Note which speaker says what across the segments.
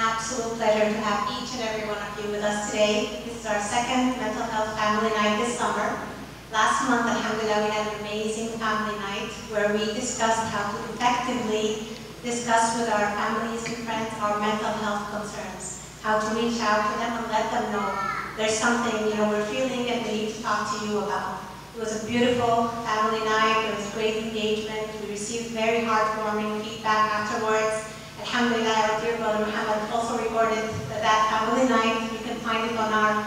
Speaker 1: absolute pleasure to have each and every one of you with us today. This is our second Mental Health Family Night this summer. Last month, alhamdulillah, we had an amazing family night where we discussed how to effectively discuss with our families and friends our mental health concerns, how to reach out to them and let them know there's something, we're feeling and we need to talk to you about. It was a beautiful family night. There was great engagement. We received very heartwarming feedback afterwards. Alhamdulillah, our dear brother Muhammad also recorded that family night. You can find it on our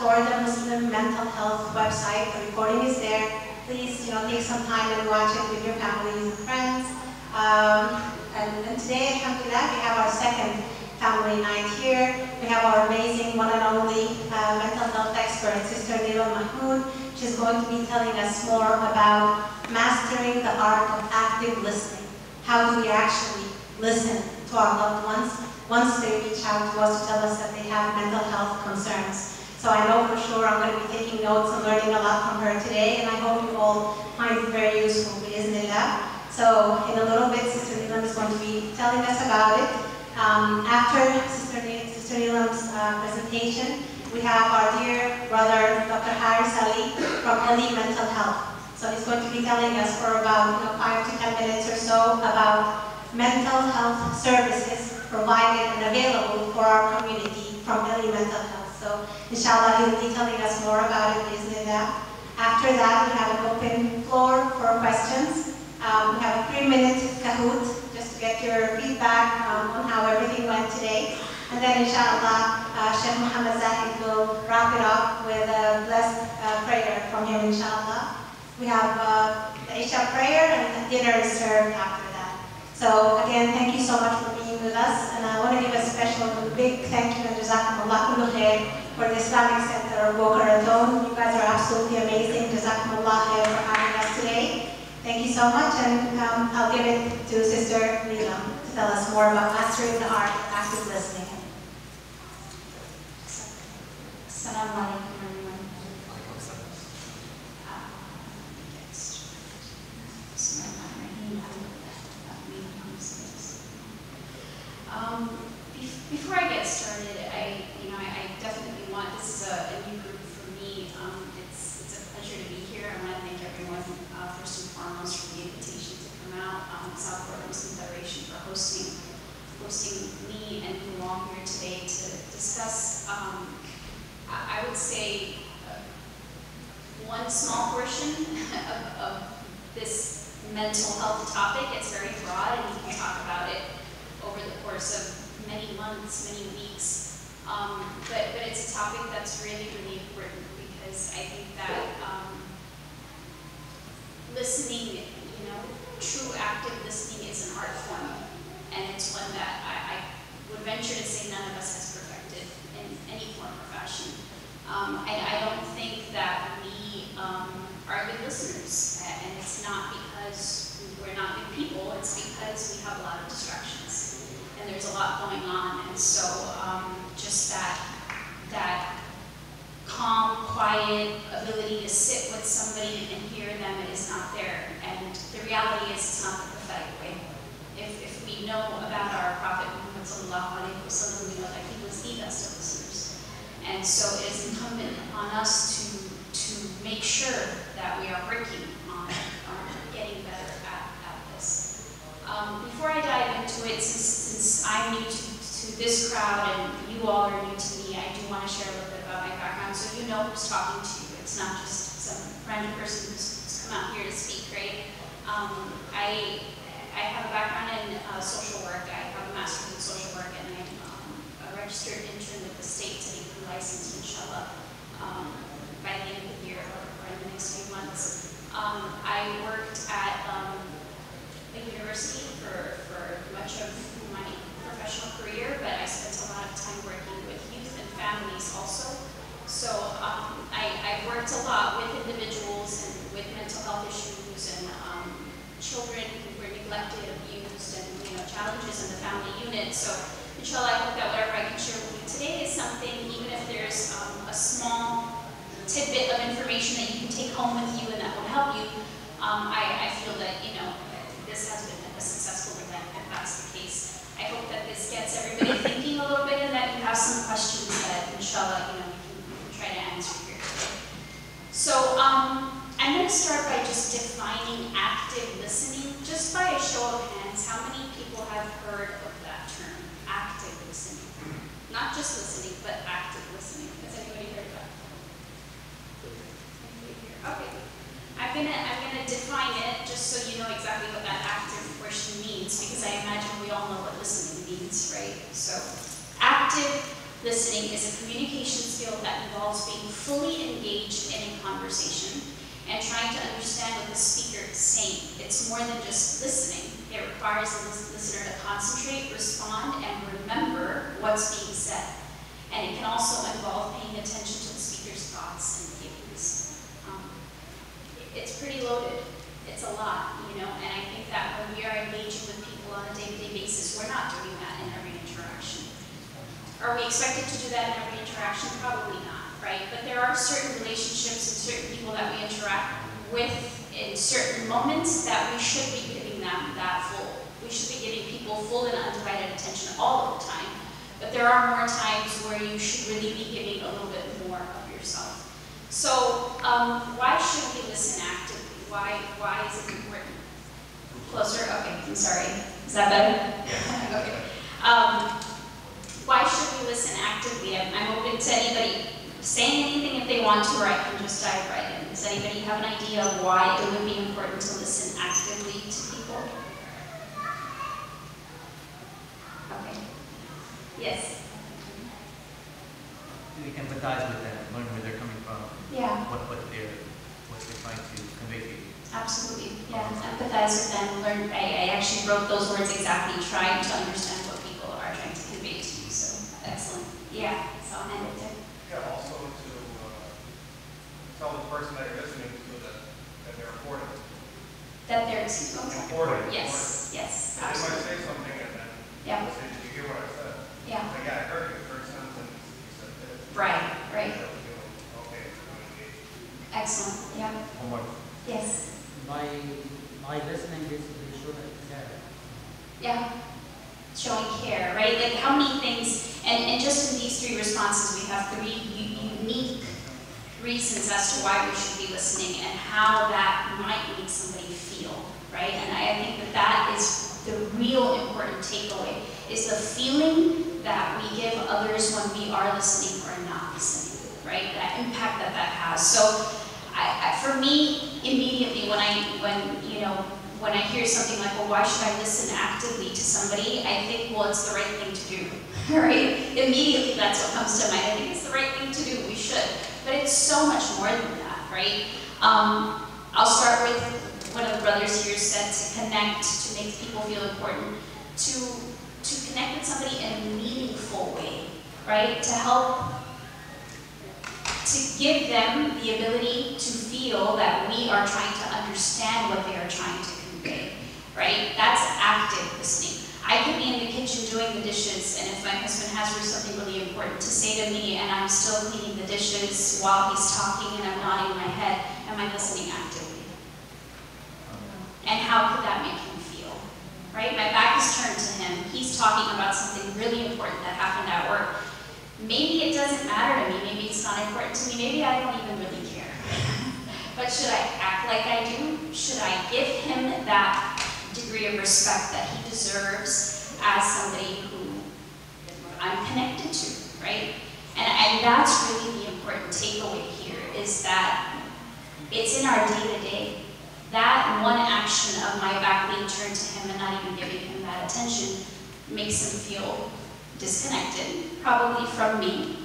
Speaker 1: Florida Muslim Mental Health website. The recording is there. Please, take some time and watch it with your families and friends. And today, alhamdulillah, we have our second family night here. We have our amazing one and only mental health expert, Sister Nila Mahmoud. She's going to be telling us more about mastering the art of active listening. How do we actually listen to our loved ones once they reach out to us to tell us that they have mental health concerns? So I know for sure I'm going to be taking notes and learning a lot from her today, and I hope you all find it very useful, bi'Iznillah. So in a little bit, Sister Nilam is going to be telling us about it. After Sister Nilam's presentation, we have our dear brother, Dr. Haris Ali from Ali Mental Health. So he's going to be telling us for about 5 to 10 minutes or so about mental health services provided and available for our community from Ali Mental Health. So inshallah, he'll be telling us more about it, isn't that? After that, we have an open floor for questions. We have a 3-minute Kahoot, just to get your feedback on how everything went today. And then, inshallah, Sheikh Muhammad Zahid will wrap it up with a blessed prayer from him, inshallah. We have the Isha prayer, and dinner is served after that. So, again, thank you so much for being with us. And I want to give a special, big thank you and Jazakumullah kullu khair for the Islamic Center of Boca Raton. You guys are absolutely amazing. Jazakumullah khair for having us today. Thank you so much, and I'll give it to Sister Nilam to tell us more about mastering the art of active listening.
Speaker 2: Assalamu alaikum, everyone. Before I get started, I definitely want, this is a new group for me. It's a pleasure to be here. I want to thank everyone first and foremost for the invitation to come out. South Florida Muslim Federation for hosting me and you all here today to discuss, I would say, one small portion of this mental health topic. It's very broad, and you can talk about it over the course of many months, many weeks. But it's a topic that's really, really important, because I think that listening, true active listening is an art form, and it's one that I would venture to say none of us has perfected in any form or fashion. I don't think that we are good listeners, and it's not because we're not good people, it's because we have a lot of distractions, and there's a lot going on, and so just that calm, quiet ability to sit with somebody and hear them is not there. And the reality is, it's not the prophetic way. If we know about our Prophet Muhammad sallallahu alaihi wasallam, we know that he was the best of listeners. And so it is incumbent upon us to make sure that we are working on getting better at this. Before I dive into it, since I'm new to this crowd and you all are new to me, I do want to share a little bit about my background so you know who's talking to you. It's not just some random person who's come out here to speak, right? I have a background in social work. I have a master's in social work, and I'm a registered intern with the state to be licensed, inshallah, by the end of the year or in the next few months. I worked at a university for much of my professional career, but I spent a lot of time working with youth and families also. So I worked a lot with individuals and with mental health issues and children who were neglected, abused, and challenges in the family unit. So inshallah, I hope that whatever I can share with you today is something, even if there's a small tidbit of information that you can take home with you and that will help you. I feel that this has been a successful event, if that's the case. I hope that this gets everybody thinking a little bit and that you have some questions that, inshallah, we can try to answer here today. So I'm going to start by just defining active listening. Just by a show of hands, how many people have heard of that term, active listening? Not just listening, but active listening. Has anybody heard of that? Okay. I'm gonna define it just so you know exactly what that active portion means, because I imagine we all know what listening means, right? So active listening is a communication skill that involves being fully engaged in a conversation and trying to understand what the speaker is saying. It's more than just listening. It requires the listener to concentrate, respond, and remember what's being said. And it can also involve paying attention to the speaker's thoughts and feelings. It's pretty loaded. It's a lot, you know, and I think that when we are engaging with people on a day-to-day basis, we're not doing that in every interaction. Are we expected to do that in every interaction? Probably not, right? But there are certain relationships and certain people that we interact with in certain moments that we should be giving them that full. We should be giving people full and undivided attention all of the time. But there are more times where you should really be giving a little bit more of yourself. So why should we listen actively? Why is it important? Closer? Okay, I'm sorry. Is that better? Yeah. Okay. Why should we listen actively? I'm open to anybody saying anything if they want to, or I can just dive right in. Does anybody have an idea of why it would be important to listen actively to people? Okay. Yes?
Speaker 3: We can empathize with them, learn where they're coming from,
Speaker 2: Yeah.
Speaker 3: what they're trying to convey to you.
Speaker 2: Absolutely. Yeah. Empathize with them, learn. I actually wrote those words exactly, trying to understand what people are trying to convey to you. So excellent. Yeah. So I'll hand it there.
Speaker 4: Yeah, also to tell the person that you're listening to that they're important.
Speaker 2: That they're okay.
Speaker 4: Important.
Speaker 2: Yes. Yes.
Speaker 4: They might
Speaker 2: Absolutely.
Speaker 4: say something and then
Speaker 2: Yeah.
Speaker 4: say, did you hear what I said?
Speaker 2: Yeah.
Speaker 4: Like, yeah, I heard your first sentence. You said this.
Speaker 2: Right. Right.
Speaker 4: Okay, I'm engaged.
Speaker 2: Excellent. Yeah.
Speaker 3: Homework.
Speaker 2: Yes.
Speaker 5: My listening basically show that care.
Speaker 2: Yeah. Showing care, right? Like how many things, and just in these three responses, we have three unique reasons as to why we should be listening and how that might make somebody feel, right? And I think that that is the real important takeaway, is the feeling that we give others when we are listening or not listening, right? That impact that that has. So for me, immediately when I hear something like, well, why should I listen actively to somebody? I think, well, it's the right thing to do, right? Immediately, that's what comes to mind. I think it's the right thing to do. We should. But it's so much more than that, right? I'll start with one of the brothers here said to connect, to make people feel important, to connect with somebody in a meaningful way, right? To help, to give them the ability to feel that we are trying to understand what they are trying to convey, right? That's active listening. I could be in the kitchen doing the dishes, and if my husband has something really important to say to me and I'm still cleaning the dishes while he's talking and I'm nodding my head, am I listening actively? And how could that make him feel, right? My back is turned to him. He's talking about something really important that happened at work. Maybe it doesn't matter to me. Maybe it's not important to me. Maybe I don't even really care. But should I act like I do? Should I give him that degree of respect that he deserves as somebody who I'm connected to, right? And that's really the important takeaway here, is that it's in our day-to-day. That one action of my back being turned to him and not even giving him that attention makes him feel disconnected, probably from me,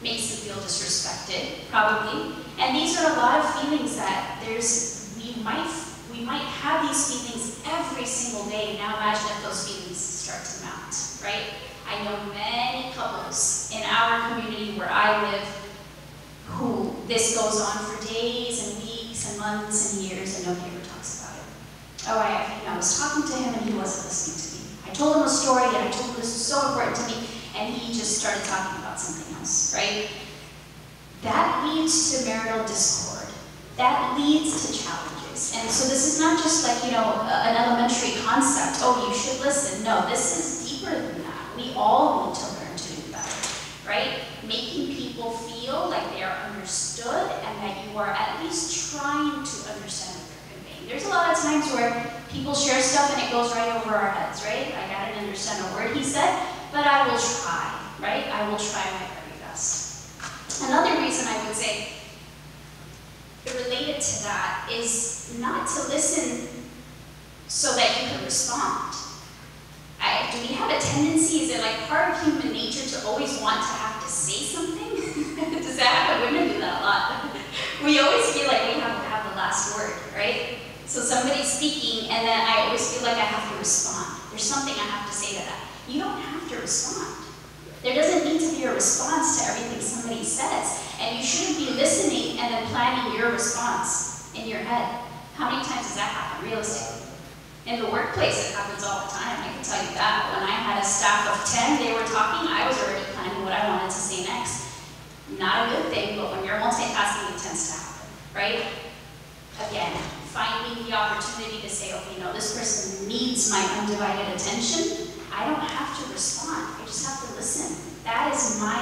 Speaker 2: makes him feel disrespected, probably. And these are a lot of feelings that we might have these feelings every single day. Now imagine if those feelings start to mount, right? I know many couples in our community where I live who this goes on for days and weeks and months and years and nobody ever talks about it. Oh, I was talking to him and he wasn't listening to me. I told him a story and I told him this was so important to me and he just started talking about something else, right? That leads to marital discord. that leads to challenges. And so this is not just like, an elementary concept, oh, you should listen. No, this is deeper than that. We all need to learn to do better, right? Making people feel like they are understood and that you are at least trying to understand what they're conveying. There's a lot of times where people share stuff and it goes right over our heads, right? Like, I didn't understand a word he said, but I will try, right? I will try my very best. Another reason I would say related to that is not to listen so that you can respond. Do we have a tendency, is it like part of human nature to always want to have to say something? Does that happen? Women do that a lot. We always feel like we have to have the last word, right? So somebody's speaking and then I always feel like I have to respond. There's something I have to say to that. You don't have to respond. There doesn't need to be a response to everything somebody says. And you shouldn't be listening and then planning your response in your head. How many times does that happen? Real estate. In the workplace, it happens all the time. I can tell you that. When I had a staff of 10, they were talking, I was already planning what I wanted to say next. Not a good thing, but when you're multitasking, it tends to happen, right? Again, finding the opportunity to say, okay, no, this person needs my undivided attention. I don't have to respond. I just have to listen. That is my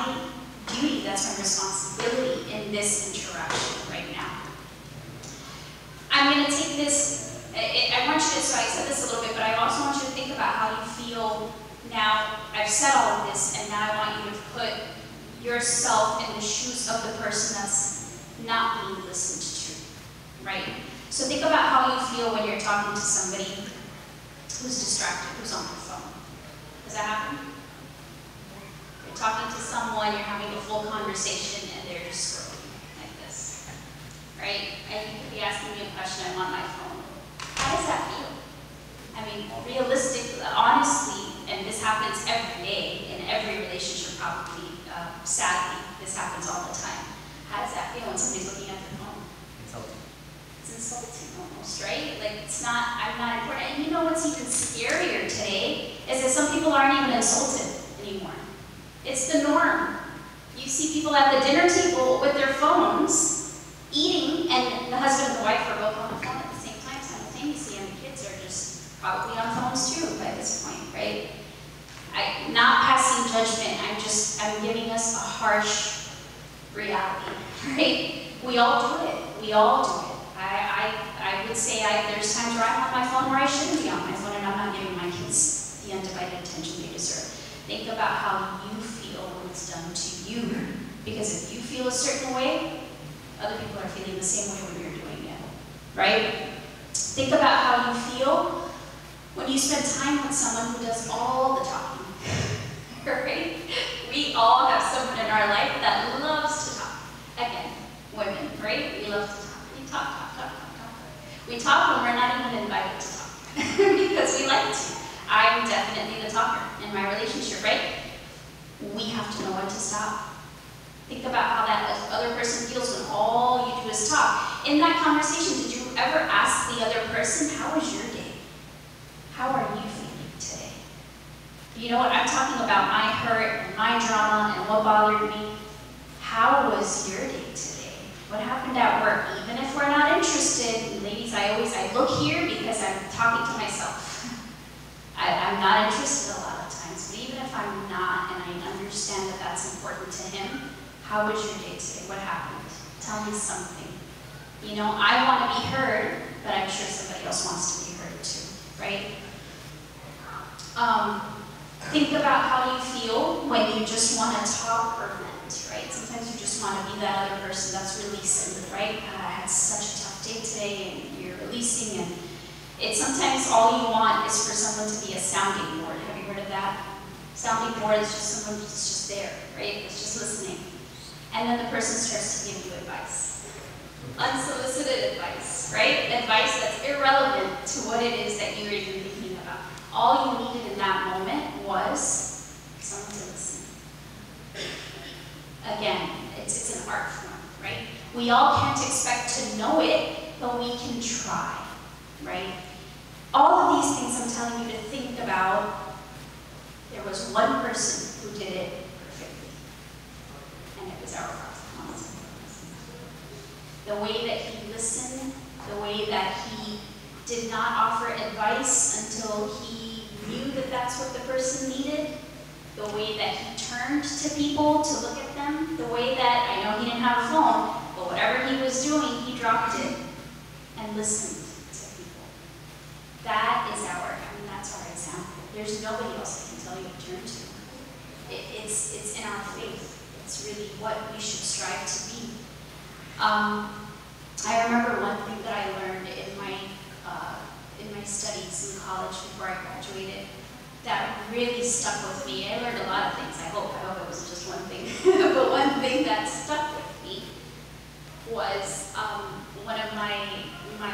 Speaker 2: duty. That's my responsibility in this interaction right now. I'm going to take this. I want you to, so I said this a little bit, but I also want you to think about how you feel now. I've said all of this, and now I want you to put yourself in the shoes of the person that's not being listened to, right? So think about how you feel when you're talking to somebody who's distracted, who's on their phone. Does that happen? You're talking to someone, you're having a full conversation, and they're just scrolling like this, right? And you could be asking me a question, I'm on my phone. How does that feel? I mean, realistically, honestly, and this happens every day in every relationship probably, sadly, this happens all the time. How does that feel when somebody's looking at their phone?
Speaker 3: Insulting.
Speaker 2: It's insulting almost, right? Like, it's not, I'm not important. And you know what's even scarier today is that some people aren't even insulted anymore. It's the norm. You see people at the dinner table with their phones, eating, and the husband and the wife are both on the phone at the same time simultaneously, and the kids are just probably on phones too by this point, right? I'm not passing judgment, I'm giving us a harsh reality, right? We all do it. We all do it. I would say there's times where I'm on my phone where I shouldn't be on my phone, and I'm not giving my kids the undivided attention they deserve. Think about how you feel when it's done to you. Because if you feel a certain way, other people are feeling the same way when you're doing it, right? Think about how you feel when you spend time with someone who does all the talking, right? We all have someone in our life that loves to talk. Again, women, right? We love to talk. We talk. We talk when we're not even invited to talk because we like to. I'm definitely the talker in my relationship, right? We have to know when to stop. Think about how that other person feels when all you do is talk. In that conversation, did you ever ask the other person, how was your day? How are you feeling today? You know what? I'm talking about my hurt and my drama and what bothered me. How was your day today? What happened at work? Even if we're not interested, ladies, I look here because I'm talking to myself. I'm not interested a lot of times, but even if I'm not and I understand that that's important to him, how was your day today? What happened? Tell me something. You know, I want to be heard, but I'm sure somebody else wants to be heard too, right? Think about how you feel when you just want to talk or vent, right? Sometimes you just want to be that other person that's releasing, right? God, I had such a tough day today, and you're releasing, and it's sometimes all you want is for someone to be a sounding board. Have you heard of that? Sounding board is just someone that's just there, right? It's just listening. And then the person starts to give you advice. Unsolicited advice, right? Advice that's irrelevant to what it is that you're even thinking about. All you needed in that moment was someone to listen. Again, it's an art form, right? We all can't expect to know it, but we can try, right? All of these things I'm telling you to think about, there was one person who did it perfectly, and it was our Prophet Muhammad. The way that he listen, the way that he did not offer advice until he knew that that's what the person needed, the way that he turned to people to look at them, the way that, I know he didn't have a phone, but whatever he was doing, he dropped it and listened to people. That's our example. There's nobody else that can tell you to turn to. It's in our faith. It's really what we should strive to be. I remember one thing that I learned in my studies in college before I graduated that really stuck with me. I learned a lot of things. I hope it wasn't just one thing. But one thing that stuck with me was one of my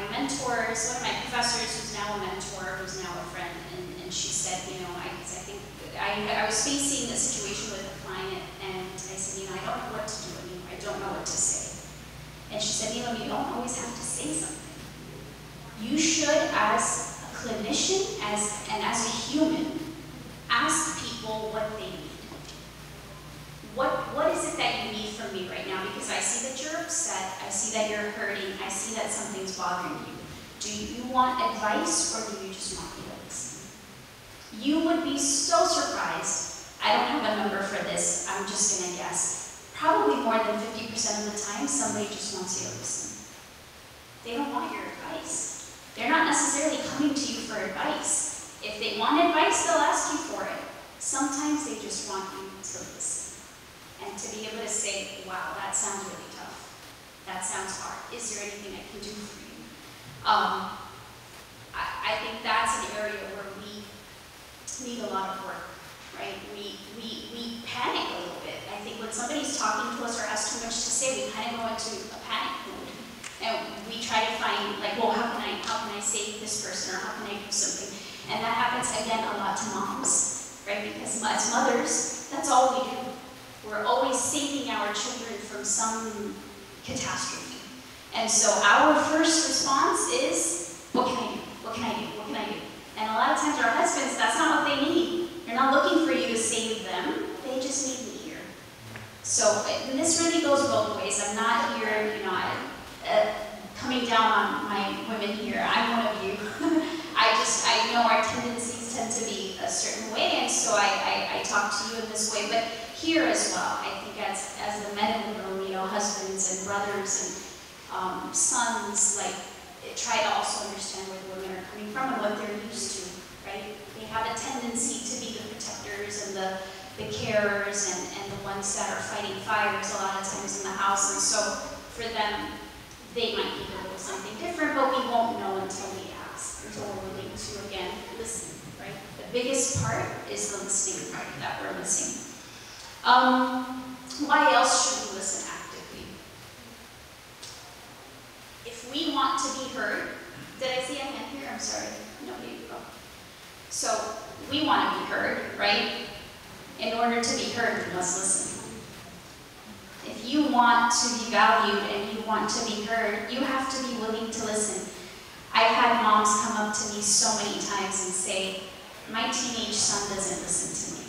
Speaker 2: mentors, one of my professors who's now a mentor, who's now a friend, and she said, I was facing a situation with a client, and I said, I don't know what to do anymore. I don't know what to say. And she said, you don't always have to say something. You should, as a clinician, as a human, ask people what they need. What is it that you need from me right now? Because I see that you're upset, I see that you're hurting, I see that something's bothering you. Do you want advice, or do you just want me to listen? You would be so surprised. I don't have a number for this, I'm just gonna guess. Probably more than 50% of the time, somebody just wants you to listen. They don't want your advice. They're not necessarily coming to you for advice. If they want advice, they'll ask you for it. Sometimes they just want you to listen. And to be able to say, wow, that sounds really tough. That sounds hard. Is there anything I can do for you? I think that's an area where we need a lot of work, right? We panic a little bit. I think when somebody's talking to us or has too much to say, we kind of go into a panic mode. And we try to find, well, how can I save this person, or how can I do something? And that happens, again, a lot to moms, right? Because as mothers, that's all we do. We're always saving our children from some catastrophe. And so our first response is, what can I do? What can I do? What can I do? And a lot of times our husbands, that's not what they need. They're not looking for you to save them. They just need an ear. So, and this really goes both ways. I'm not here, coming down on my women here. I'm one of you. I know our tendencies tend to be a certain way, and so I talk to you in this way. But here as well, I think as the men in the room, husbands and brothers and sons, try to also understand where the women are coming from and what they're used to, right? They have a tendency to be the protectors and the carers and the ones that are fighting fires a lot of times in the house, and so for them, they might be a little something different, but we won't know until we ask, until we're willing to, again, listen, right? The biggest part is the listening part that we're missing. Why else should we listen actively? If we want to be heard, did I see a hand here? I'm sorry. Nobody. Oh. So we want to be heard, right? In order to be heard, we must listen. If you want to be valued and you want to be heard, you have to be willing to listen. I've had moms come up to me so many times and say, my teenage son doesn't listen to me.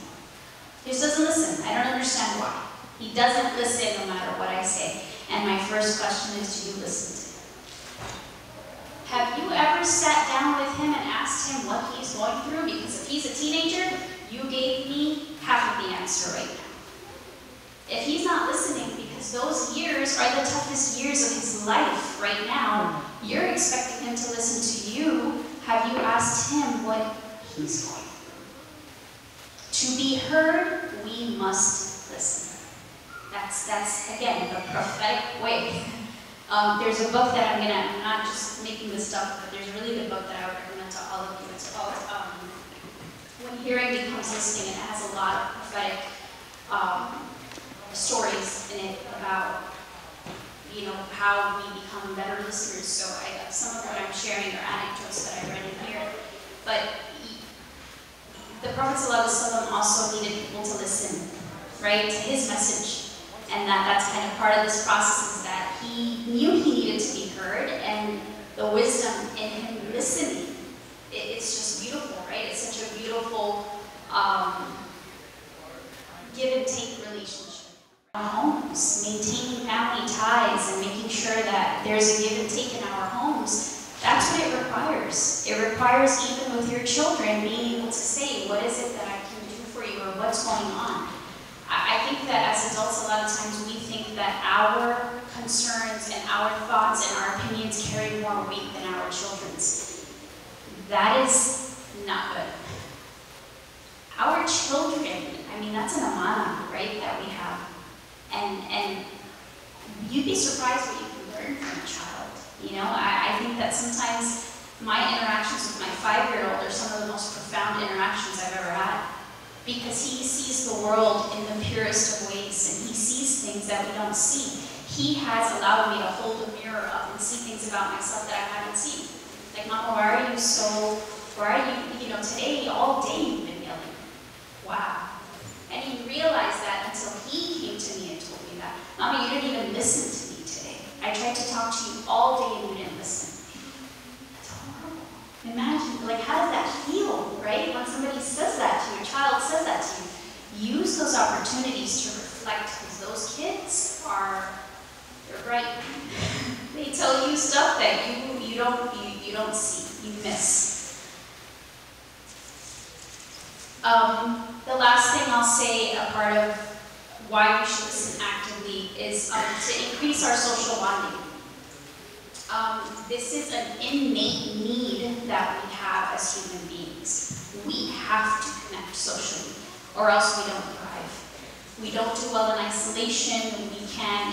Speaker 2: He just doesn't listen. I don't understand why. He doesn't listen no matter what I say. And my first question is, do you listen to him? Have you ever sat down with him and asked him what he's going through? Because if he's a teenager, you gave me half of the answer right now. If he's not listening, because those years are the toughest years of his life right now, you're expecting him to listen to you. Have you asked him what he's going through? To be heard, we must listen. That's again, the prophetic way. There's a book that I'm not just making this stuff, but there's a really good book that I would recommend to all of you. It's called When Hearing Becomes Listening, and it has a lot of prophetic stories in it about how we become better listeners. So some of what I'm sharing are anecdotes that I read in here. But the Prophet ﷺ also needed people to listen, right, to his message. And that's kind of part of this process, is that he knew he needed to be heard, and the wisdom in him listening, it's just beautiful, right? It's such a beautiful give and take relationship. our homes, maintaining family ties and making sure that there's a give and take in our homes. That's what it requires. It requires, even with your children, being able to say, what is it that I can do for you, or what's going on? I think that as adults, a lot of times we think that our concerns and our thoughts and our opinions carry more weight than our children's. That is not good. Our children, I mean, that's an amana, right, that we have. And you'd be surprised what you can learn from a child. You know, I think that sometimes my interactions with my 5-year-old are some of the most profound interactions I've ever had, because he sees the world in the purest of ways, and he sees things that we don't see. He has allowed me to hold a mirror up and see things about myself that I haven't seen. Like, Mama, why are you today, all day you've been yelling. Wow. And he realized that until he came to me and told me that. Mama, you didn't even listen to me today. I tried to talk to you all day and you didn't listen. That's horrible. Imagine, like, how does that feel, right? When somebody says that to you, a child says that to you. Use those opportunities to reflect, because those kids they're bright. They tell you stuff that you don't see, you miss. The last thing I'll say, a part of why we should listen actively, is to increase our social bonding. This is an innate need that we have as human beings. We have to connect socially, or else we don't thrive. We don't do well in isolation.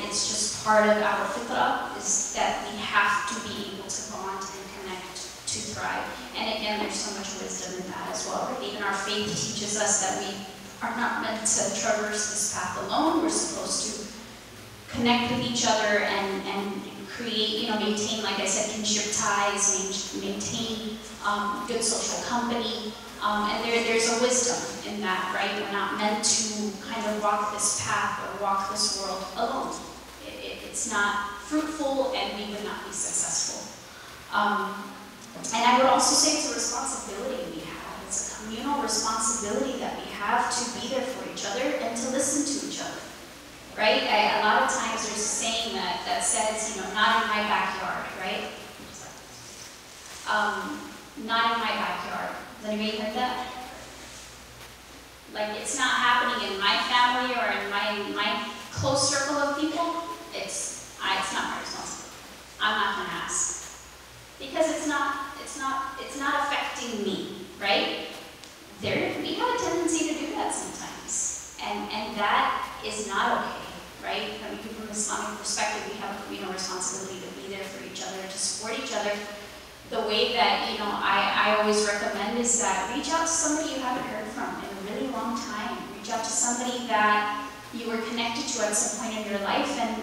Speaker 2: It's just part of our fitra, is that we have to be able to bond and connect to thrive. And again, there's so much wisdom in that as well. Right? Even our faith teaches us that we are not meant to traverse this path alone. We're supposed to connect with each other and create, maintain, like I said, kinship ties, maintain good social company. And there's a wisdom in that, right? We're not meant to kind of walk this path or walk this world alone. It's not fruitful, and we would not be successful. And I would also say it's a responsibility we have. It's a communal responsibility that we have to be there for each other and to listen to each other, right? A lot of times there's a saying that says, not in my backyard, right? Not in my backyard. Has anybody heard that? Like, it's not happening in my family or in my close circle of people. It's not my responsibility. I'm not going to ask, because it's not affecting me, right? We have a tendency to do that sometimes, and that is not okay, right? I mean, from an Islamic perspective, we have a communal responsibility to be there for each other, to support each other. The way that, I always recommend is that reach out to somebody you haven't heard from in a really long time. Reach out to somebody that you were connected to at some point in your life, and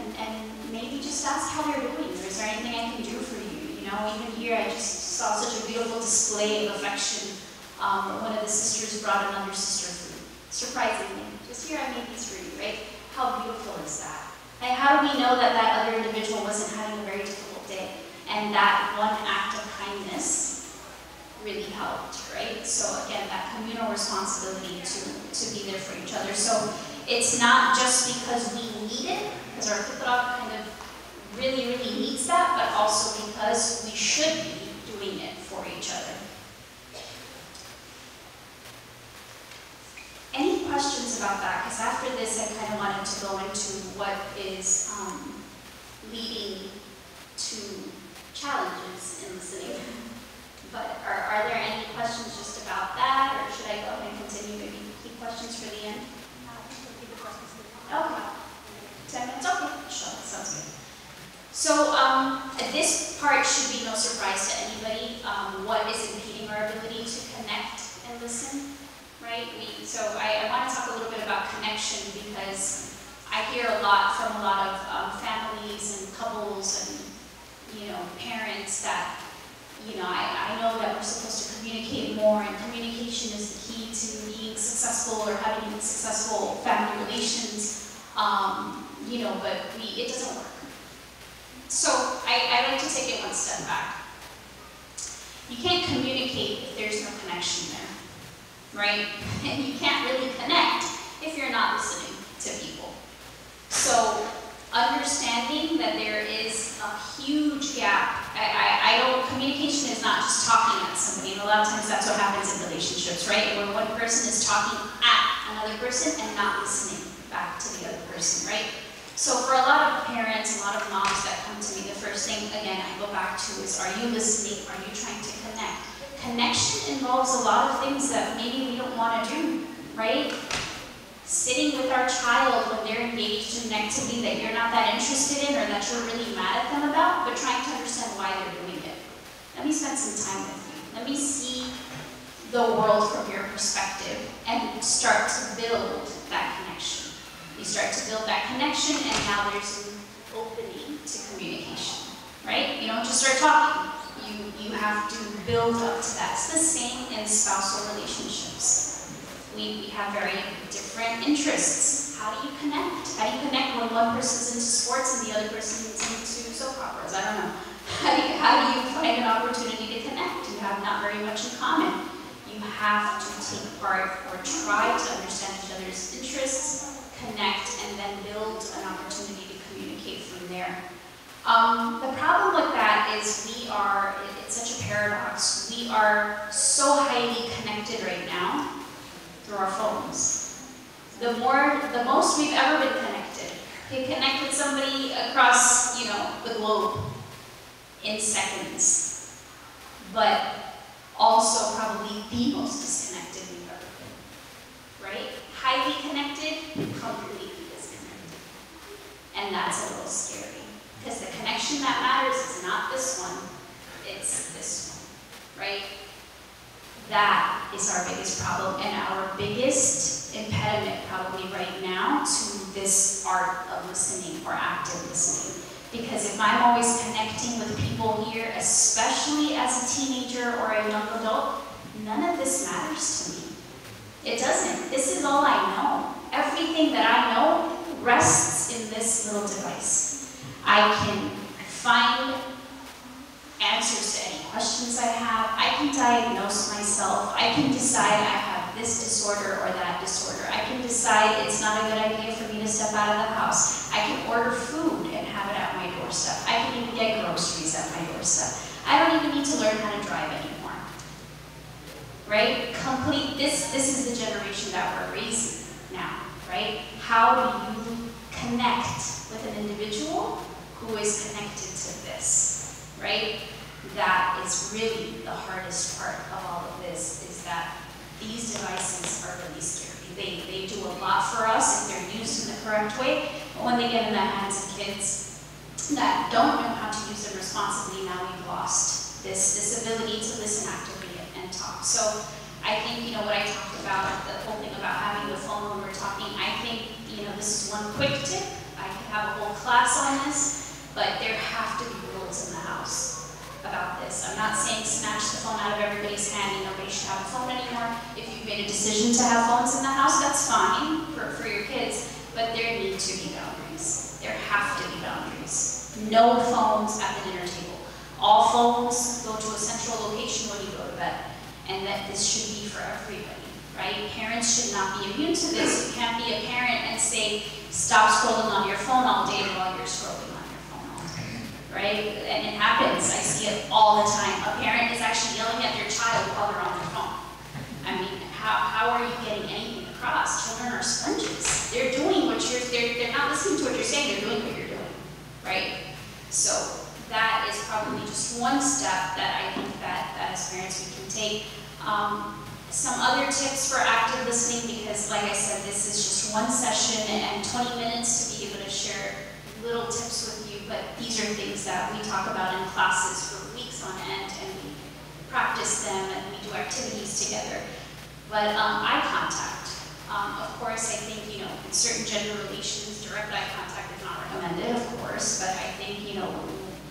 Speaker 2: maybe just ask how they're doing. Is there anything I can do for you? Even here, I just saw such a beautiful display of affection. One of the sisters brought another sister food. Surprisingly, just here, I made these for you, right? How beautiful is that? And how do we know that that other individual wasn't having a very difficult day? And that one act of kindness really helped, right? So again, that communal responsibility to be there for each other. So it's not just because we need it, because our fitra kind of really, really needs that, but also because we should be doing it for each other. Any questions about that? Because after this, I kind of wanted to go into what is leading to challenges in listening. But are there any questions just about that, or should I go ahead and continue? Maybe keep questions for the end? Okay. 10 minutes? Okay. Sure, that sounds good. So this part should be no surprise to anybody. What is impeding our ability to connect and listen, right? So I want to talk a little bit about connection, because I hear a lot from a lot of families and couples and parents that, I know that we're supposed to communicate more, and communication is the key to being successful or having successful family relations, but it doesn't work. So I like to take it one step back. You can't communicate if there's no connection there, right? And you can't really connect if you're not listening to people. So understanding that there is a huge gap. Communication is not just talking at somebody, and a lot of times that's what happens in relationships, right? Where one person is talking at another person and not listening back to the other person, right? So for a lot of parents, a lot of moms that come to me, the first thing, again, I go back to is, are you listening? Are you trying to connect? Connection involves a lot of things that maybe we don't want to do, right? Sitting with our child when they're engaged in an activity that you're not that interested in or that you're really mad at them about, but trying to understand why they're doing it. Let me spend some time with you. Let me see the world from your perspective and start to build that connection. You start to build that connection, and now there's an opening to communication, right? You don't just start talking. You have to build up to that. It's the same in spousal relationships. We have very different interests. How do you connect? How do you connect when one person's into sports and the other person is into soap operas? I don't know. How do you find an opportunity to connect? You have not very much in common. You have to take part or try to understand each other's interests, connect, and then build an opportunity to communicate from there. The problem with that is it's such a paradox. We are so highly connected right now through our phones. The most we've ever been connected. You can connect with somebody across, the globe in seconds, but also probably the most disconnected we've ever been, right? Highly connected, completely disconnected. And that's a little scary, because the connection that matters is not this one, it's this one, right? That is our biggest problem and our biggest impediment probably right now to this art of listening or active listening. Because if I'm always connecting with people here, especially as a teenager or a young adult, none of this matters to me. It doesn't. This is all I know. Everything that I know rests in this little device. I can find answers to any questions I have. I can diagnose myself. I can decide I have this disorder or that disorder. I can decide it's not a good idea for me to step out of the house. I can order food and have it at my doorstep. I can even get groceries at my doorstep. I don't even need to learn how to drive anymore. Right? This is the generation that we're raising now, right? How do you connect with an individual who is connected to this, right? That is really the hardest part of all of this, is that these devices are really scary. They do a lot for us if they're used in the correct way, but when they get in the hands of kids that don't know how to use them responsibly, now we've lost this ability to listen actively and talk. So I think, what I talked about, the whole thing about having the phone when we're talking, I think, this is one quick tip. I could have a whole class on this, but there have to be rules in the house about this. I'm not saying snatch the phone out of everybody's hand and nobody should have a phone anymore. If you've made a decision to have phones in the house, that's fine for your kids, but there need to be boundaries. There have to be boundaries. No phones at the dinner table. All phones go to a central location when you go to bed, and that this should be for everybody, right? Parents should not be immune to this. You can't be a parent and say, stop scrolling on your phone all day while you're scrolling on your phone all day, right? And it happens. I see it all the time. A parent is actually yelling at their child while they're on their phone. I mean, how are you getting anything across? Children are sponges. They're doing what they're not listening to what you're saying, they're doing what you're doing, right? So that is probably just one step that I think that as parents we can take. Some other tips for active listening, because like I said, this is just one session and 20 minutes to be able to share little tips with you, but these are things that we talk about in classes for weeks on end, and we practice them and we do activities together. But eye contact. Of course, I think, in certain gender relations, direct eye contact is not recommended, of course, but I think,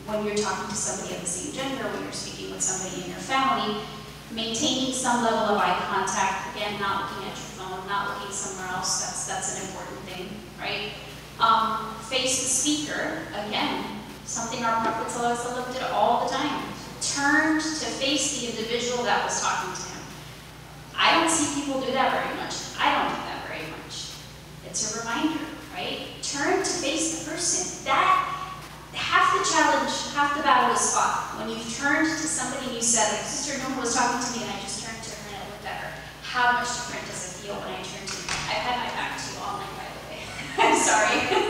Speaker 2: when you're talking to somebody of the same gender, when you're speaking with somebody in your family, maintaining some level of eye contact, again, not looking at your phone, not looking somewhere else, that's an important thing, right? Face the speaker, again, something our Prophet ﷺ did all the time. Turned to face the individual that was talking to him. I don't see people do that very much. I don't do that very much. It's a reminder, right? Turn to face the person. That, half the challenge, half the battle is fought. When you've turned to somebody and you said, like, Sister Noma was talking to me and I just turned to her and I looked at her. How much different does it feel when I turn to you? I've had my back to you all night, by the way. I'm sorry.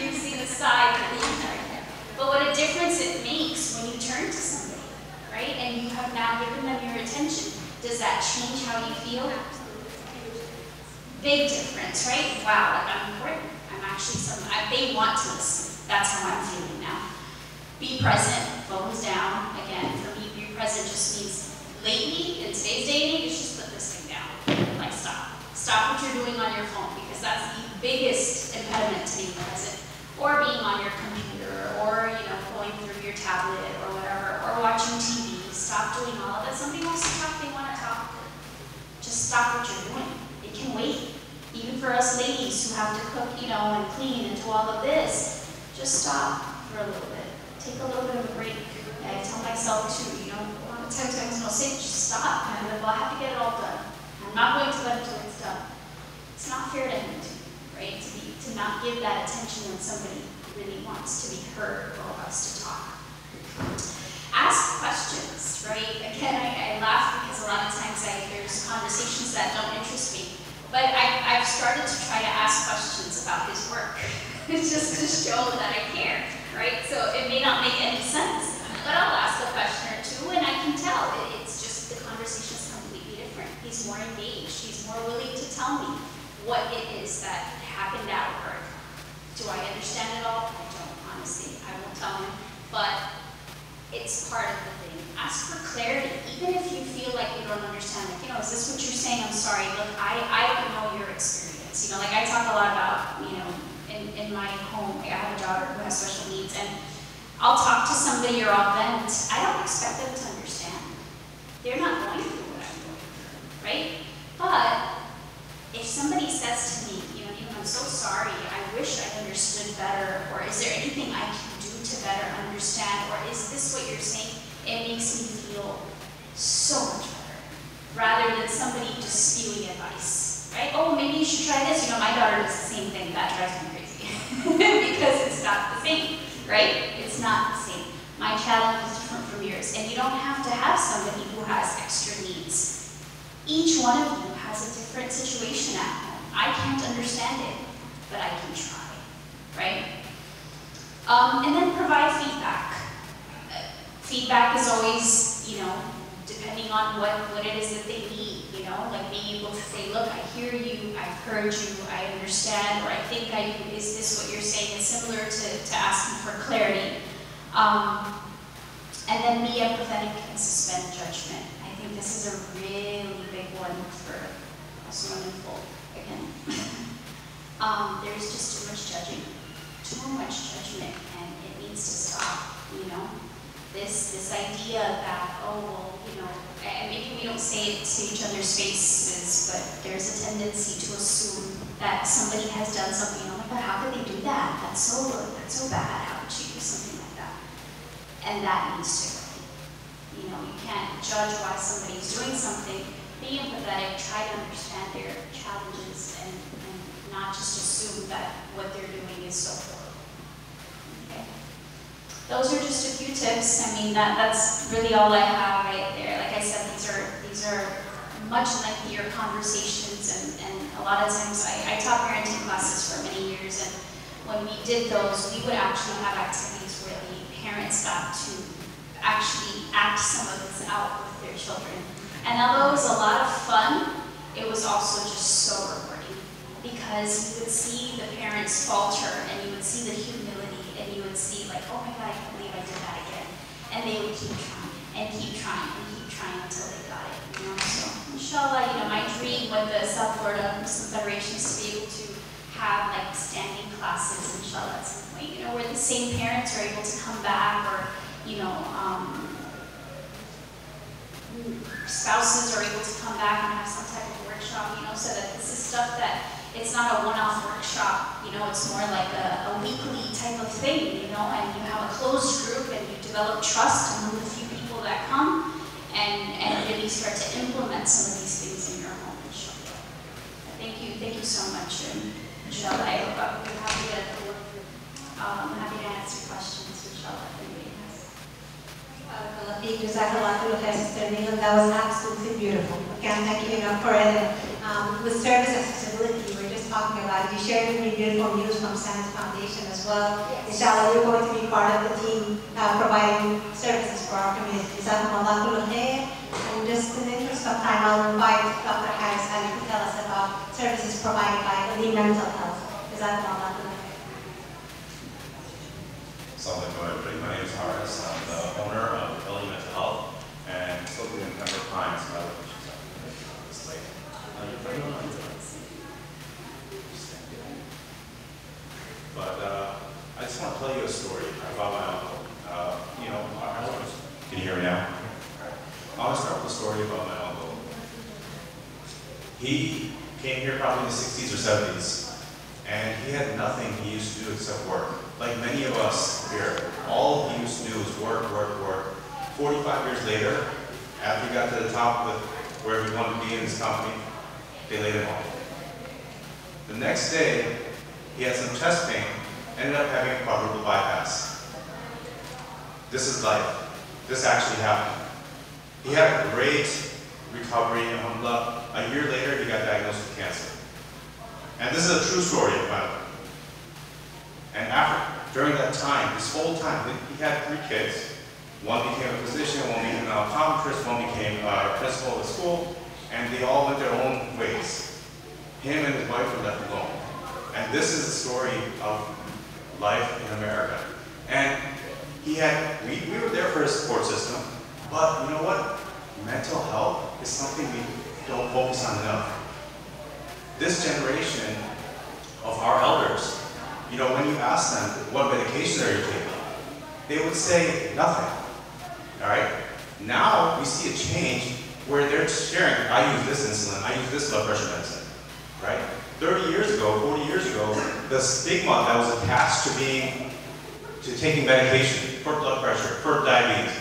Speaker 2: You've seen the side of the entire. But what a difference it makes when you turn to somebody, right? And you have now given them your attention. Does that change how you feel? Big difference, right? Wow, like I'm important. I'm actually they want to listen. That's how I'm feeling now. Be present, phones down. Again, for me, be present just means lately, in today's day and age, just put this thing down. Like stop. Stop what you're doing on your phone because that's the biggest impediment to being present. Or being on your computer, or going through your tablet or whatever, or watching TV. Stop doing all of that. Somebody wants to talk, they want to talk. Just stop what you're doing. It can wait. Even for us ladies who have to cook, and clean and do all of this, just stop for a little bit. Take a little bit of a break. I tell myself too, a lot of times I was sick, just stop. And I'm like, well, I have to get it all done. I'm not going to let it until it's done. It's not fair to him, right? To not give that attention when somebody really wants to be heard or wants to talk. Ask questions, right? Again, I laugh because a lot of times there's conversations that don't interest me. But I've started to try to ask questions about his work, just to show that I care, right? So it may not make any sense, but I'll ask a question or two and I can tell. It's just the conversation is completely different. He's more engaged. He's more willing to tell me what it is that happened at work. Do I understand it all? I don't, honestly. I won't tell him, but it's part of the thing. Ask for clarity, even if you feel like you don't understand. Like, is this what you're saying? I'm sorry. Look, I don't know your experience. Like I talk a lot about, in my home, I have a daughter who has special needs, and I'll talk to somebody or I'll vent. I don't expect them to understand. They're not going through what I'm going through, right? But if somebody says to me, I'm so sorry, I wish I understood better, or is there anything I can do to better understand, or is this what you're saying? It makes me feel so much better, rather than somebody just spewing advice, right? Oh, maybe you should try this. My daughter does the same thing. That drives me crazy because it's not the same, right? It's not the same. My challenge is different from yours, and you don't have to have somebody who has extra needs. Each one of you has a different situation at home. I can't understand it, but I can try, right? And then provide feedback. Feedback is always, depending on what it is that they need, like being able to say, look, I hear you, I've heard you, I understand, or I think I do, is this what you're saying? It's similar to asking for clarity. And then be empathetic and suspend judgment. I think this is a really big one for us women folk, again. There's just too much judgment, and it needs to stop, This idea that, and maybe we don't say it to each other's faces, but there's a tendency to assume that somebody has done something. Oh my God, how could they do that? That's so bad. How could she do something like that? And that needs to go. You can't judge why somebody's doing something. Be empathetic, try to understand their challenges, and not just assume that what they're doing is so horrible. Okay? Those are just a few tips. That's really all I have right there. Like I said, these are much lengthier conversations, and a lot of times I taught parenting classes for many years, and when we did those, we would actually have activities where the parents got to actually act some of this out with their children. And although it was a lot of fun, it was also just so rewarding, because you would see the parents falter, and you would see the humility, and you would see like, oh my God, I can't believe I did that again. And they would keep trying, and keep trying, and keep trying until they got it. So inshallah, my dream with the South Florida Muslim Federation is to be able to have like standing classes, inshallah, at some point, where the same parents are able to come back, or spouses are able to come back and have some type of workshop, so that this is stuff that it's not a one-off workshop, it's more like a weekly type of thing, and you have a closed group, and you develop trust among the few people that come, and really start to implement some of these things in your home, inshallah. Thank you so much, and inshallah. I'll be happy to answer questions, inshallah, if anybody has.
Speaker 1: Sister Neelam, that was absolutely beautiful. Again, thank you enough for it. With service accessibility, we were just talking about it. You shared with me beautiful news from Sands Foundation as well. Inshallah, you're going to be part of the team providing services for our community. Jazakumullah kullu khair. And just in the interest of time, I'll invite Dr. Harris Ali to tell us about services provided by Elite Mental Health. Jazakumullah kullu khair.
Speaker 6: Assalamu alaikum, everybody. My name is Harris. I'm the owner of Elite Mental Health and still doing member clients. This late. But I just want to tell you a story about my uncle. Can you hear me now? I want to start with a story about my uncle. He came here probably in the 60s or 70s, and he had nothing he used to do except work. Like many of us here, all he used to do was work, work, work. 45 years later, after he got to the top with where he wanted to be in his company, they laid him off. The next day, he had some chest pain, ended up having a quadruple bypass. This is life. This actually happened. He had a great recovery, alhamdulillah. A year later, he got diagnosed with cancer. And this is a true story of mine. And during that time, this whole time, he had 3 kids. One became a physician, one became an optometrist, one became a principal of the school, and they all went their own ways. Him and his wife were left alone. And this is the story of life in America. And we were there for his support system, but you know what? Mental health is something we don't focus on enough. This generation of our elders, when you ask them what medications are you taking, they would say nothing. All right? Now we see a change where they're sharing, I use this insulin, I use this blood pressure medicine. Right? 30 years ago, 40 years ago, the stigma that was attached to taking medication for blood pressure, for diabetes,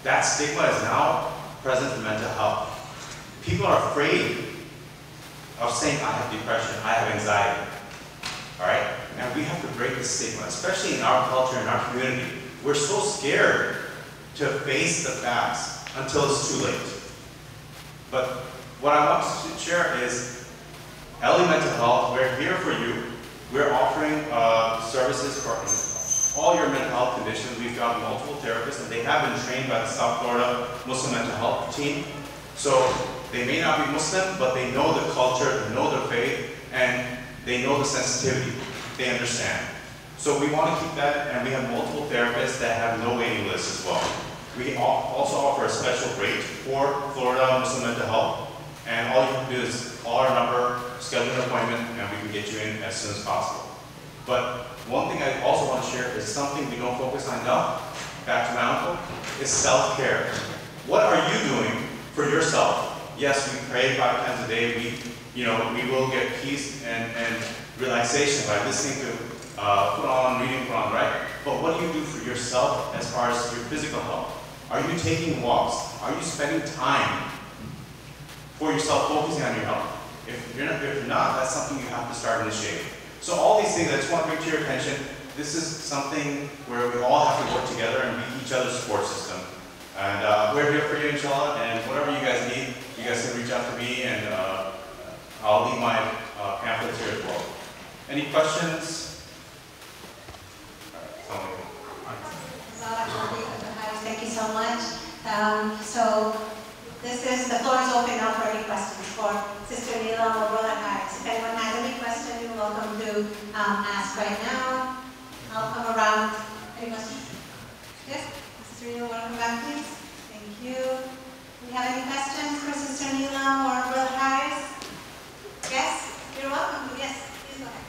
Speaker 6: that stigma is now present in mental health. People are afraid of saying, I have depression, I have anxiety. All right? And we have to break the stigma, especially in our culture, in our community. We're so scared to face the facts until it's too late. But what I want to share is, LE Mental Health, we're here for you. We're offering services for all your mental health conditions. We've got multiple therapists, and they have been trained by the South Florida Muslim Mental Health team. So they may not be Muslim, but they know the culture, they know their faith, and they know the sensitivity. They understand. So we want to keep that, and we have multiple therapists that have no waiting list as well. We also offer a special rate for Florida Muslim Mental Health, and all you have to do is call our number, schedule an appointment, and we can get you in as soon as possible. But one thing I also want to share is something we don't focus on enough, back to my uncle, is self-care. What are you doing for yourself? Yes, we pray 5 times a day. We will get peace and relaxation by listening to Quran, reading Quran, right? But what do you do for yourself as far as your physical health? Are you taking walks? Are you spending time for yourself, focusing on your health? If you're not, that's something you have to start initiating. So all these things, I just want to bring to your attention. This is something where we all have to work together and be each other's support system. And we're here for you, inshallah, and whatever you guys need, you guys can reach out to me, and I'll leave my pamphlets here as well. Any questions?
Speaker 1: Thank you so much. So the floor is open now for any questions for Sister Neelam or Brother Harris. If anyone has any questions, you're welcome to ask right now. I'll come around. Any questions? Yes? Sister Neelam, want to come back, please? Thank you. Do we have any questions for Sister Neelam or Brother Harris? Yes? You're welcome to. Yes, please go ahead.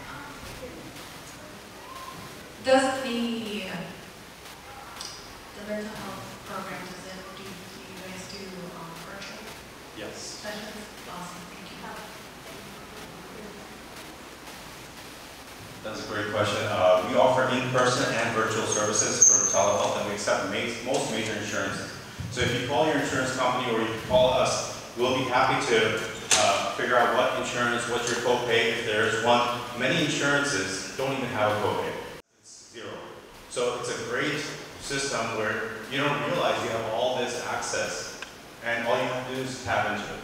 Speaker 7: Does the mental health program, do you guys do virtual
Speaker 6: Yes.
Speaker 7: sessions? Awesome, thank you.
Speaker 6: That's a great question. We offer in-person and virtual services for telehealth, and we accept most major insurances. So if you call your insurance company or you call us, we'll be happy to figure out what insurance, what's your copay, if there's one. Many insurances don't even have a copay. It's zero. So it's a great system where you don't realize you have all this access, and all you have to do is tap into it.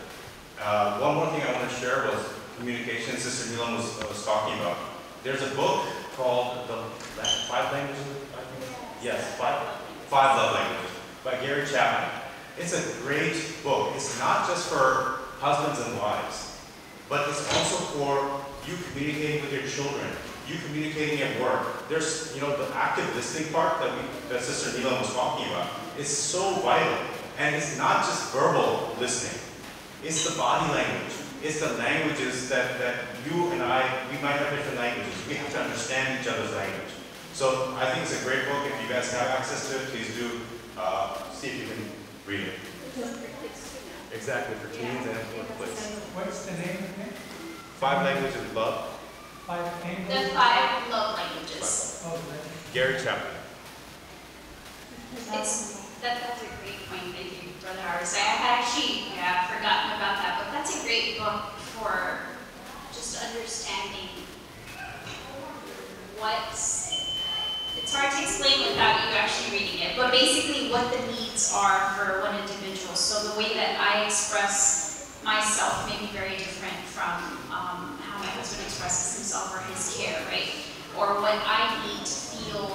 Speaker 6: One more thing I want to share was communication. Sister Neelam was talking about. There's a book called The Five Languages, I think? Yes, Five Love Languages by Gary Chapman. It's a great book. It's not just for husbands and wives, but it's also for you communicating with your children, you communicating at work. There's, the active listening part that Sister Neelam was talking about is so vital. And it's not just verbal listening. It's the body language. It's the languages that you and we might have different languages. We have to understand each other's language. So I think it's a great book. If you guys have access to it, please do see if you can read it. Exactly, for teens and workplace.
Speaker 4: What's the name again?
Speaker 6: 5 Languages of Love.
Speaker 2: The 5 love languages.
Speaker 6: Gary Chapman.
Speaker 2: That's a great point. Thank you, Brother Harris. I had actually forgotten about that, but that's a great book for just understanding it's hard to explain without you actually reading it, but basically what the needs are for one individual. So the way that I express myself may be very different from how my husband expresses himself or his care, right? Or what I need to feel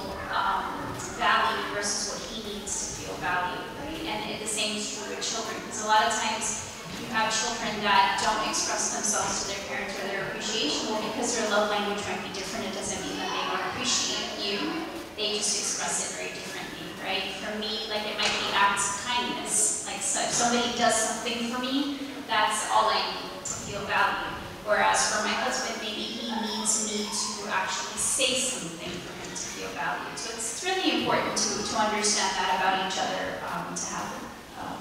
Speaker 2: valued versus what he needs to feel valued, right? And the same is true with children, because a lot of times you have children that don't express themselves to their parents or their appreciation. Well, because their love language might be different, it doesn't mean that they don't appreciate you. They just express it very differently, right? For me, like, it might be acts of kindness. Like, so if somebody does something for me, that's all I need to feel valued. Whereas for my husband, maybe he needs me to actually say something for him to feel valued. So it's really important to understand that about each other, to have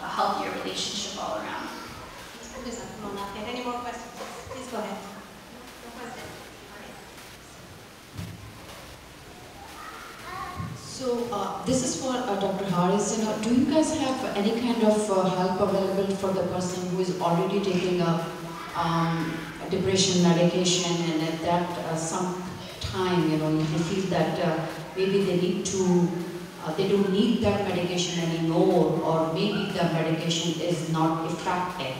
Speaker 2: a healthier relationship all around.
Speaker 1: Any more questions? Please go ahead.
Speaker 8: So this is for Dr. Harris. Do you guys have any kind of help available for the person who is already taking a depression medication, and at that some time, you feel that maybe they need to, they don't need that medication anymore, or maybe the medication is not effective.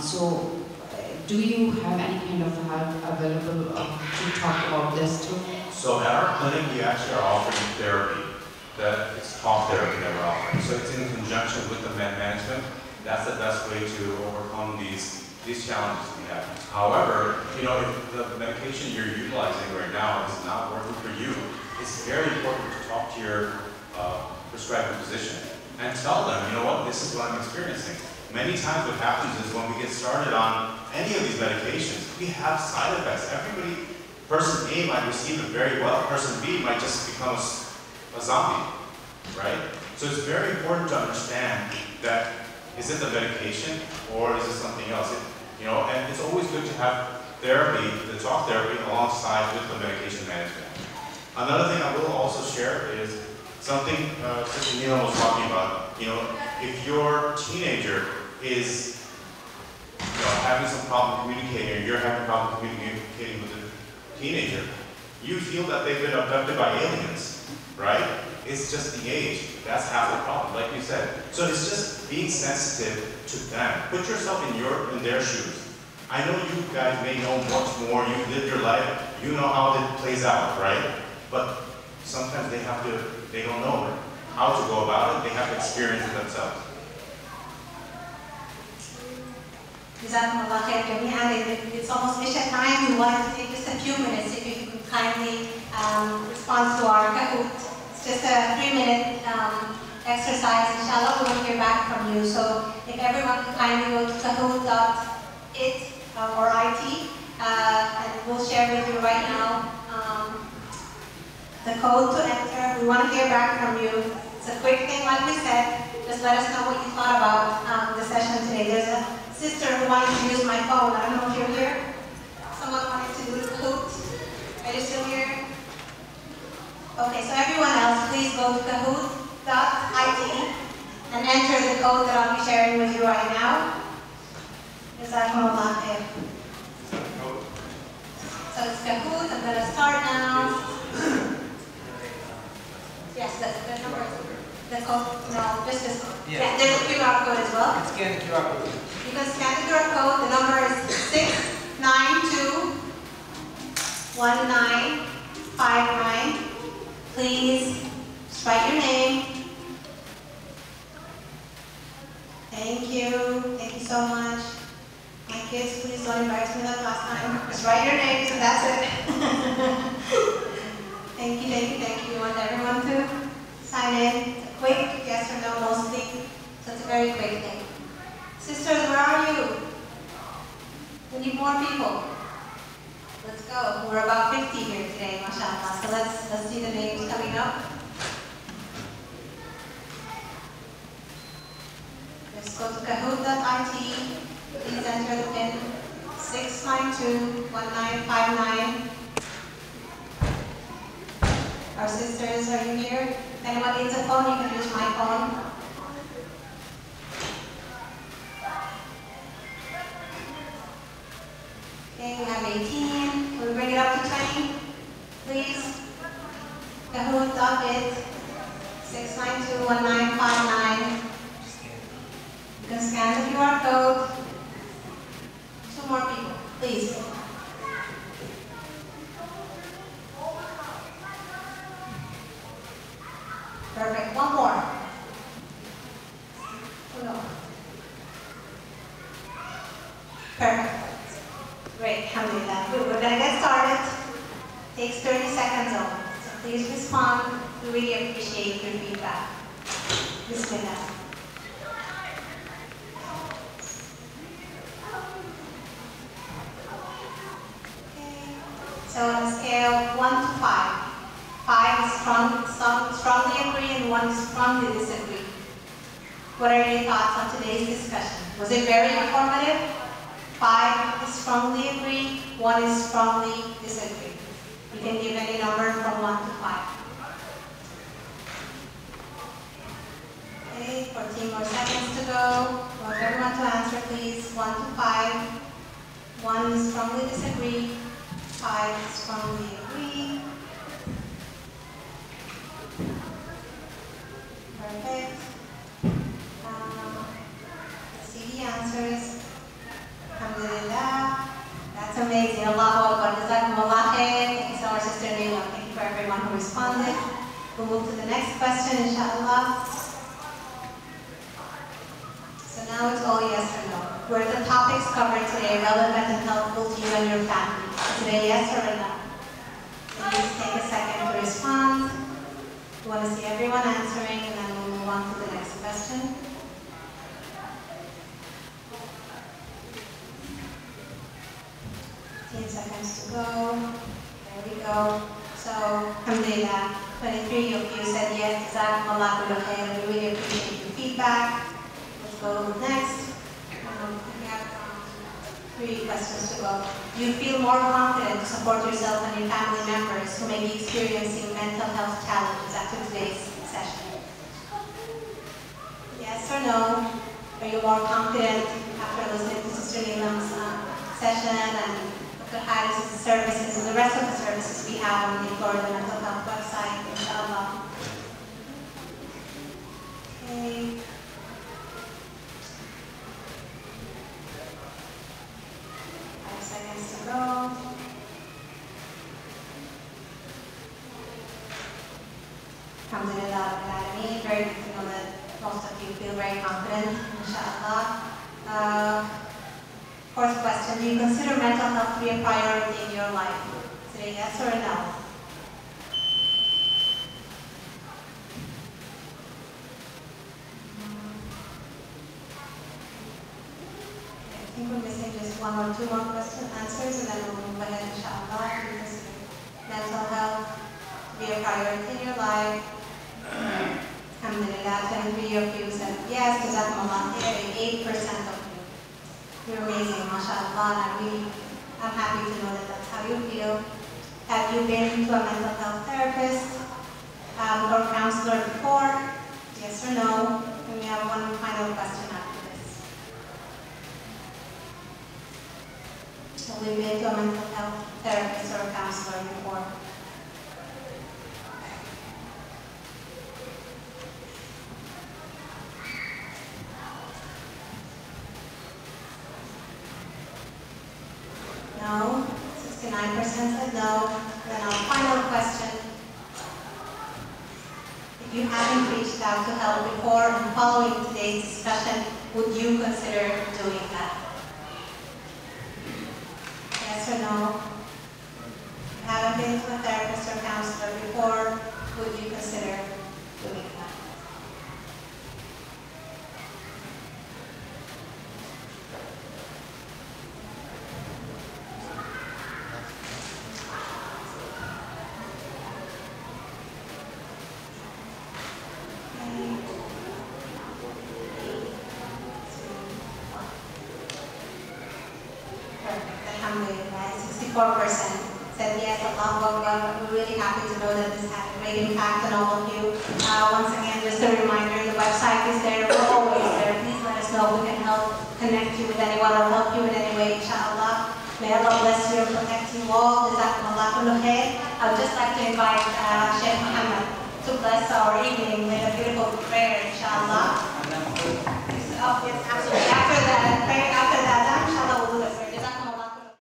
Speaker 8: So do you have any kind of help available to talk about this too?
Speaker 6: So at our clinic, we actually are offering therapy. It's talk therapy that we're offering. So it's in conjunction with the med management. That's the best way to overcome these challenges we have. However, if the medication you're utilizing right now is not working for you, it's very important to talk to your prescribing physician and tell them, this is what I'm experiencing. Many times what happens is when we get started on any of these medications, we have side effects. Person A might receive it very well, person B might just become a zombie, right? So it's very important to understand that, is it the medication or is it something else? And it's always good to have therapy, the talk therapy, alongside with the medication management. Another thing I will also share is something Sister Neelam was talking about. If your teenager is having some problem communicating, or you're having a problem communicating with a teenager, you feel that they've been abducted by aliens, right? It's just the age. That's half the problem, like you said. So it's just being sensitive to them. Put yourself in their shoes. I know you guys may know much more. You've lived your life. You know how it plays out, right? But sometimes they don't know how to go about it. They have to experience it themselves.
Speaker 1: It's almost mission time. We wanted to take just a few minutes if you could kindly respond to our Kahoot. It's just a 3-minute exercise. Inshallah, we will hear back from you. So if everyone could kindly go to kahoot.it or IT, and we'll share with you right now the code to enter. We want to hear back from you. It's a quick thing, like we said. Just let us know what you thought about the session today. There's a sister who wanted to use my phone. I don't know if you're here. Someone wanted to do the Kahoot. Are you still here? Okay, so everyone else, please go to kahoot.it and enter the code that I'll be sharing with you right now. Jazakumullah khair. So it's Kahoot. I'm going to start now. Yes, that's the number. The code? No, just this code.
Speaker 3: Yes.
Speaker 1: Yeah, there's a QR code as well.
Speaker 3: Scan the QR code.
Speaker 1: You can scan the QR code. The number is 6921959. Please just write your name. Thank you. Thank you so much. My kids, please don't embarrass me like last time. Just write your names and that's it. Thank you, thank you, thank you. You want everyone to sign in. It's a quick yes or no mostly. So it's a very quick thing. Sisters, where are you? We need more people. Let's go. We're about 50 here today, mashallah. So let's see the names coming up. Let's go to kahoot.it. Please enter the PIN 6921959. Our sisters, are you here? If anyone needs a phone, you can use my phone. Okay, we have 18. Can we bring it up to 20? Please. Kahoot.it 6921959. You can scan the QR code. 2 more people, please. Perfect. 1 more. No. Perfect. Great. Alhamdulillah. Good. We're going to get started. Takes 30 seconds only. So please respond. We really appreciate your feedback. Bismillah. So on a scale of 1 to 5, 5 is strongly agree and 1 is strongly disagree. What are your thoughts on today's discussion? Was it very informative? 5 is strongly agree, 1 is strongly disagree. You can give any number from 1 to 5. Okay, 14 more seconds to go. I want everyone to answer please. 1 to 5. 1 is strongly disagree. 5 strongly agree. Perfect. Let's see the answers. Alhamdulillah. That's amazing. Allahu Akbar. Jazakumullah khair. Thank you so much, Sister Neela. Thank you for everyone who responded. We'll move to the next question, inshallah. So now it's all yes or no. Were the topics covered today relevant and helpful to you and your family? Today, yes or no? Please take a second to respond. We want to see everyone answering, and then we'll move on to the next question. Seconds to go. There we go. So, alhamdulillah, 23 of you said yes. Jazakumullah khair. We really appreciate your feedback. Let's go next. We have 3 questions to go. Do you feel more confident to support yourself and your family members who may be experiencing mental health challenges after today's session? Yes or no? Are you more confident after listening to Sister Neelam's session and Dr. Harris's services and the rest of the services we have on the Florida Mental Health website, inshallah? Okay. Seconds to go. Alhamdulillah, very good to know that most of you feel very confident, inshallah. Fourth question, do you consider mental health to be a priority in your life? Is it a yes or a no? I think we're missing just 1 or 2 more answers, and then we'll move ahead, inshallah. Do you consider mental health to be a priority in your life? Alhamdulillah, 23 of you said yes, Jazakumullah khair, 8% of you. You're amazing, mashallah, and I'm happy to know that that's how you feel. Have you been to a mental health therapist or counselor before? Yes or no? And we have 1 final question after this. said no. Then our final question, if you haven't reached out to help before and following today's discussion, would you consider doing that? Yes or no? If you haven't been to a therapist or counselor before, would you consider doing that? Alhamdulillah, 64% said yes, Allahu Akbar. We're really happy to know that this had a great impact on all of you. Once again, just a reminder, the website is there, we're always there. Please let us know if we can help connect you with anyone or help you in any way, inshallah. May Allah bless you and protect you all. Jazakumullah kullu khair. I would just like to invite Sheikh Muhammad to bless our evening with a beautiful prayer, inshallah.